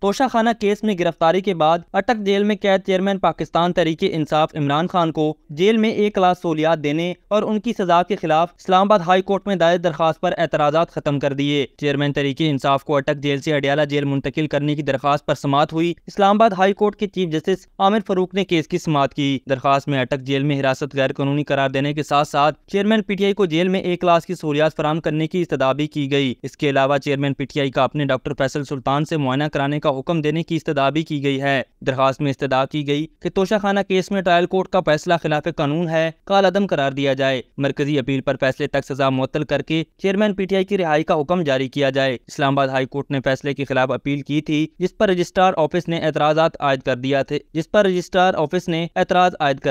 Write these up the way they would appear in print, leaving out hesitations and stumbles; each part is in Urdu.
توشہ خانہ کیس میں گرفتاری کے بعد اٹک جیل میں قید چیئرمین پاکستان تحریک انصاف عمران خان کو جیل میں 1 لاکھ سہولیات دینے اور ان کی سزا کے خلاف اسلام آباد ہائی کورٹ میں دائر درخواست پر اعتراضات ختم کر دیے۔ چیئرمین تحریک انصاف کو اٹک جیل سے اڈیالہ جیل منتقل کرنے کی درخواست پر سماعت ہوئی۔ اسلام آباد ہائی کورٹ کے چیف جسٹس عامر فاروق نے کیس کی سماعت کی۔ درخواست میں اٹک جیل میں حراست غیر قانونی قرار دینے کے ساتھ ساتھ چیئرمین پی ٹی آئی کو جیل میں 1 لاکھ کی سہولیات فراہم کرنے کی استدعا بھی کی گئی۔ اس کے علاوہ چیئرمین پی ٹی آئی کا اپنے ڈاکٹر فیصل سلطان سے معائنہ کرانے کا حکم دینے کی استدعا بھی کی گئی ہے۔ درخواست میں استدعا کی گئی کہ توشہ خانہ کیس میں ٹرائل کورٹ کا فیصلہ خلاف قانون ہے، کالعدم قرار دیا جائے، مرکزی اپیل پر فیصلے تک سزا معطل کر کے چیئرمین پی ٹی آئی کی رہائی کا حکم جاری کیا جائے۔ اسلام آباد ہائی کورٹ نے فیصلے کے خلاف اپیل کی تھی، جس پر رجسٹرار آفس نے اعتراض عائد کر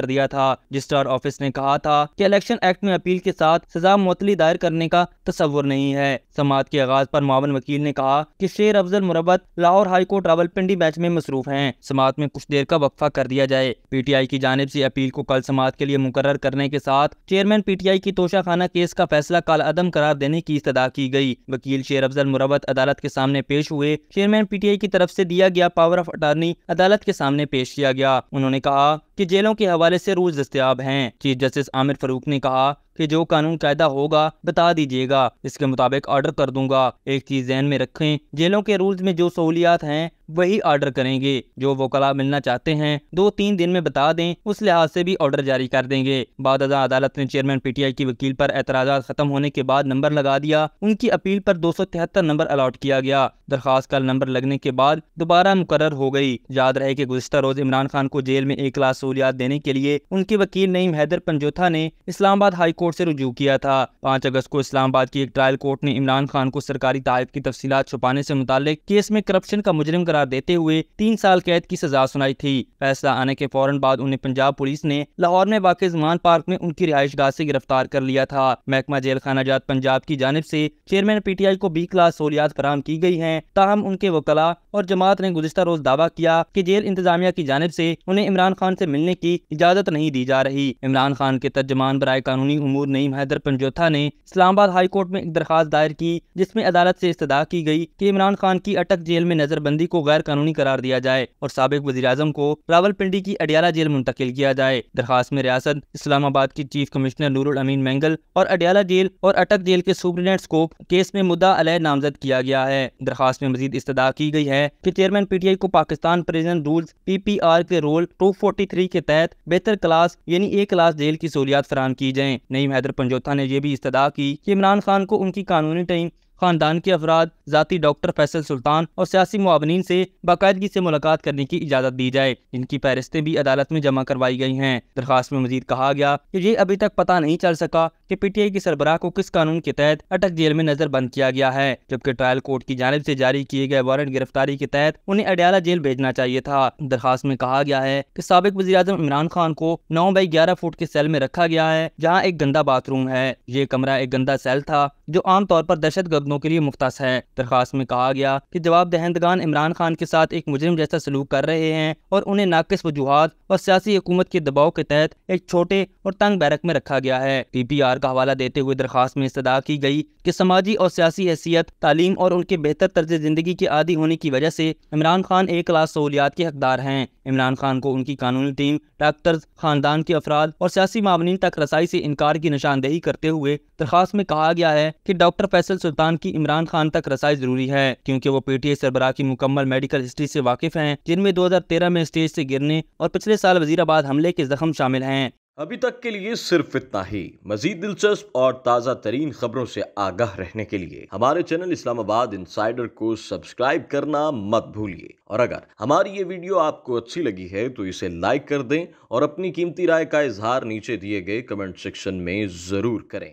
دیا تھا۔ رجسٹرار آفس نے کہا تھا کہ الیکشن ایکٹ میں اپیل کے ساتھ سزا معطلی دائر کرنے کا تصور نہیں ہے۔ سماعت کے آغاز پر معاون وکیل نے کہا کہ شیر افضل مربت لاہور ہائی کورٹ راولپنڈی بیچ میں مصروف ہیں، سماعت میں کچھ دیر کا وقفہ کر دیا جائے۔ پی ٹی آئی کی جانب سے اپیل کو کل سماعت کے لیے مقرر کرنے کے ساتھ چیئرمین پی ٹی آئی کی توشہ خانہ کیس کا فیصلہ کالعدم قرار دینے کی استدعا کی گئی۔ وکیل شیر افضل مربت عدالت کے سامنے پیش ہوئے۔ چیئرمین پی ٹی آئی کی طرف سے دیا گیا پاور آف اٹارنی عدالت کے سامنے پیش کیا گیا۔ انہوں نے کہا کہ جیلوں کے حوالے سے رولز دستیاب ہیں۔ چیف جسٹس عامر فاروق نے کہا کہ جو قانون قاعدہ ہوگا بتا دیجیے گا، اس کے مطابق آرڈر کر دوں گا۔ ایک چیز ذہن میں رکھیں، جیلوں کے رولز میں جو سہولیات ہیں وہی آرڈر کریں گے۔ جو وکلاء ملنا چاہتے ہیں 2-3 دن میں بتا دیں، اس لحاظ سے بھی آرڈر جاری کر دیں گے۔ بعد ازاں عدالت نے چیئرمین پی ٹی آئی کی وکیل پر اعتراضات ختم ہونے کے بعد نمبر لگا دیا۔ ان کی اپیل پر 273 نمبر الاٹ کیا گیا۔ درخواست کل نمبر لگنے کے بعد دوبارہ مقرر ہو گئی۔ یاد رہے کہ گزشتہ روز عمران خان کو جیل میں 1 لاکھ سہولیات دینے کے لیے ان کے وکیل نعیم حیدر پنجوتھا نے اسلام آباد ہائی کورٹ سے رجوع کیا تھا۔ 5 اگست کو اسلام آباد کی ایک ٹرائل کورٹ نے عمران خان کو سرکاری تحائف کی تفصیلات چھپانے سے متعلق کیس میں کرپشن کا مجرم قرار دیتے ہوئے 3 سال قید کی سزا سنائی تھی۔ فیصلہ آنے کے فوراً بعد انہیں پنجاب پولیس نے لاہور میں واقع زمان پارک میں ان کی رہائش گاہ سے گرفتار کر لیا تھا۔ محکمہ جیل خانہ جات پنجاب کی جانب سے چیئرمین پی ٹی آئی کو 20 لاکھ سہولیات فراہم کی گئی ہیں، تاہم ان کے وکلاء اور جماعت نے گزشتہ روز دعویٰ کیا کہ جیل انتظامیہ کی جانب سے انہیں عمران خان سے ملنے کی اجازت نہیں دی جا رہی۔ عمران خان کے ترجمان برائے قانونی امور نعیم حیدر پنجوتھا نے اسلام آباد ہائی کورٹ میں ایک درخواست دائر کی، جس میں عدالت سے استدعا کی گئی کہ عمران خان کی اٹک جیل میں نظر بندی کو غیر قانونی قرار دیا جائے اور سابق وزیر اعظم کو راولپنڈی کی اڈیالہ جیل منتقل کیا جائے۔ درخواست میں ریاست اسلام آباد کی چیف کمشنر نور الامین مینگل اور اڈیالہ جیل اور اٹک جیل کے سپرنٹینڈنٹ کو کیس میں مدعا علیہ نامزد کیا گیا ہے۔ درخواست میں مزید استدعا کی گئی ہے کہ چیئرمین پی ٹی آئی کو پاکستان پریزن رولز پی پی آر کے رول 243 کے تحت بہتر کلاس یعنی 1 کلاس جیل کی سہولیات فراہم کی جائیں۔ نعیم حیدر پنجوتھا نے یہ بھی استدعا کی کہ عمران خان کو ان کی قانونی ٹیم، خاندان کے افراد، ذاتی ڈاکٹر فیصل سلطان اور سیاسی معاونین سے باقاعدگی سے ملاقات کرنے کی اجازت دی جائے، جن کی فہرستیں بھی عدالت میں جمع کروائی گئی ہیں۔ درخواست میں مزید کہا گیا کہ یہ ابھی تک پتہ نہیں چل سکا کہ پی ٹی آئی کی سربراہ کو کس قانون کے تحت اٹک جیل میں نظر بند کیا گیا ہے، جبکہ ٹرائل کورٹ کی جانب سے جاری کیے گئے وارنٹ گرفتاری کے تحت انہیں اڈیالہ جیل بھیجنا چاہیے تھا۔ درخواست میں کہا گیا ہے کہ سابق وزیر اعظم عمران خان کو 9x11 فٹ کے سیل میں رکھا گیا ہے، جہاں ایک گندا باتھ روم ہے۔ یہ کمرہ ایک گندا سیل تھا جو عام طور پر دہشت گردوں کے لیے مختص ہے۔ درخواست میں کہا گیا کہ جواب دہندگان عمران خان کے ساتھ ایک مجرم جیسا سلوک کر رہے ہیں اور انہیں ناقص وجوہات اور سیاسی حکومت کے دباؤ کے تحت ایک چھوٹے اور تنگ بیرک میں رکھا گیا ہے۔ پی پی آر کا حوالہ دیتے ہوئے درخواست میں استدعا کی گئی کہ سماجی اور سیاسی حیثیت، تعلیم اور ان کے بہتر طرز زندگی کے عادی ہونے کی وجہ سے عمران خان 1 لاکھ سہولیات کے حقدار ہیں۔ عمران خان کو ان کی قانونی ٹیم، ڈاکٹرز، خاندان کے افراد اور سیاسی معاونین تک رسائی سے انکار کی نشاندہی کرتے ہوئے درخواست میں کہا گیا ہے کہ ڈاکٹر فیصل سلطان کی عمران خان تک رسائی ضروری ہے، کیونکہ وہ پی ٹی آئی سربراہ کی مکمل میڈیکل ہسٹری سے واقف ہیں، جن میں 2013 میں اسٹیج سے گرنے اور پچھلے سال وزیر آباد حملے کے زخم شامل ہیں۔ ابھی تک کے لیے صرف اتنا ہی۔ مزید دلچسپ اور تازہ ترین خبروں سے آگاہ رہنے کے لیے ہمارے چینل اسلام آباد انسائیڈر کو سبسکرائب کرنا مت بھولیے، اور اگر ہماری یہ ویڈیو آپ کو اچھی لگی ہے تو اسے لائک کر دیں اور اپنی قیمتی رائے کا اظہار نیچے دیے گئے کمنٹ سیکشن میں ضرور کریں۔